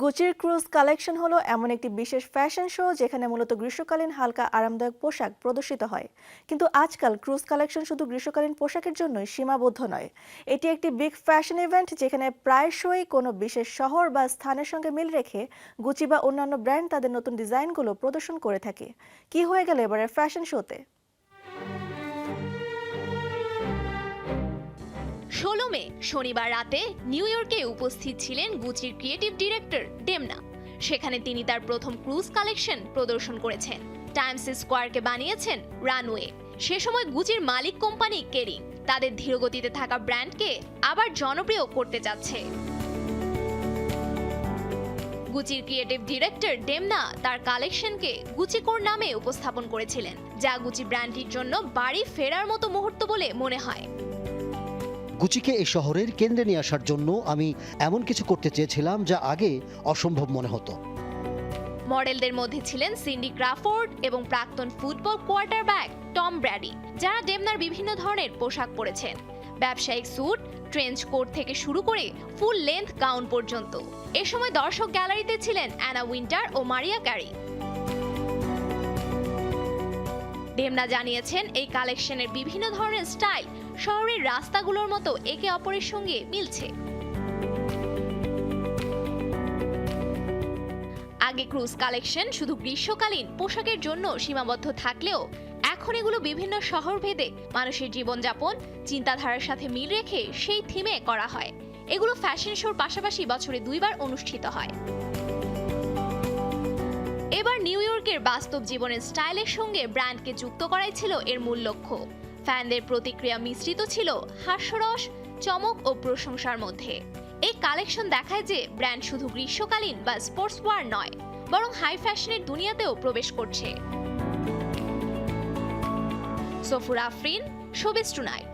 গুচির cruise collection হলো এমন একটি বিশেষ ফ্যাশন শো যেখানে মূলত গ্রীষ্মকালীন হালকা আরামদায়ক পোশাক প্রদর্শিত হয়। কিন্তু আজকাল ক্রুজ কালেকশন শুধু গ্রীষ্মকালীন পোশাকের জন্যই সীমাবদ্ধ নয়। এটি একটি বিগ ফ্যাশন ইভেন্ট যেখানে প্রায়শই কোনো বিশেষ শহর বা স্থানের সঙ্গে মিল রেখে গুচি বা অন্যান্য ব্র্যান্ড তাদের নতুন ডিজাইনগুলো প্রদর্শন করে থাকে। কি হয়ে গেল এবারের ফ্যাশন শোতে? ১৬ মে শনিবার রাতে নিউ ইয়র্কে উপস্থিত ছিলেন গুচির ক্রিয়েটিভ ডিরেক্টর ডেমনা। সেখানে তিনি তার প্রথম ক্রুজ কালেকশন প্রদর্শন করেছেন। টাইমস স্কোয়ারকে বানিয়েছেন রানওয়ে। সে সময় গুচির মালিক কোম্পানি কেরিং তাদের ধীরগতিতে থাকা ব্র্যান্ডকে আবার জনপ্রিয় করতে যাচ্ছে। গুচির ক্রিয়েটিভ ডিরেক্টর ডেমনা তার কালেকশনকে গুচি কোর নামে উপস্থাপন করেছিলেন, যা গুচি ব্র্যান্ডটির জন্য বাড়ি ফেরার মতো মুহূর্ত বলে মনে হয়। গুচিকে এই শহরের কেন্দ্রে নিয়ে আসার জন্য আমি এমন কিছু করতে চেয়েছিলাম যা আগে অসম্ভব মনে হতো। মডেলদের মধ্যে ছিলেন সিন্ডি ক্রাফোর্ড এবং প্রাক্তন ফুটবল কোয়ার্টারব্যাক টম ব্র্যাডি, যারা ডেমনার বিভিন্ন ধরনের পোশাক পরেছেন। ব্যবসায়িক স্যুট, ট্রেঞ্চ কোট থেকে শুরু করে ফুল লেন্থ গাউন পর্যন্ত। এ সময় দর্শক গ্যালারিতে ছিলেন অ্যানা উইন্টার ও মারিয়া ক্যারি। ডেমনা জানিয়েছেন এই কালেকশনের বিভিন্ন ধরনের স্টাইল শহরের রাস্তাগুলোর মতো একে অপরের সঙ্গে মিলছে। আগে ক্রুজ কালেকশন শুধু গ্রীষ্মকালীন পোশাকের জন্য সীমাবদ্ধ থাকলেও এখন এগুলো বিভিন্ন শহর ভেদে মানুষের জীবনযাপন, চিন্তাধারার সাথে মিল রেখে সেই থিমে করা হয়। এগুলো ফ্যাশন শোর পাশাপাশি বছরে 2 বার অনুষ্ঠিত হয়। এবার নিউ ইয়র্কের বাস্তব জীবনের স্টাইলের সঙ্গে ব্র্যান্ডকে যুক্ত করাই ছিল এর মূল লক্ষ্য। ফ্যানদের প্রতিক্রিয়া মিশ্রিত ছিল হাস্যরস, চমক ও প্রশংসার মধ্যে। এই কালেকশন দেখায় যে ব্র্যান্ড শুধু গ্রীষ্মকালীন বা স্পোর্টস ওয়্যার নয়, বরং হাই ফ্যাশনের দুনিয়াতেও প্রবেশ করছে। সফুর আফরিন, শোবিজ টুনাইট।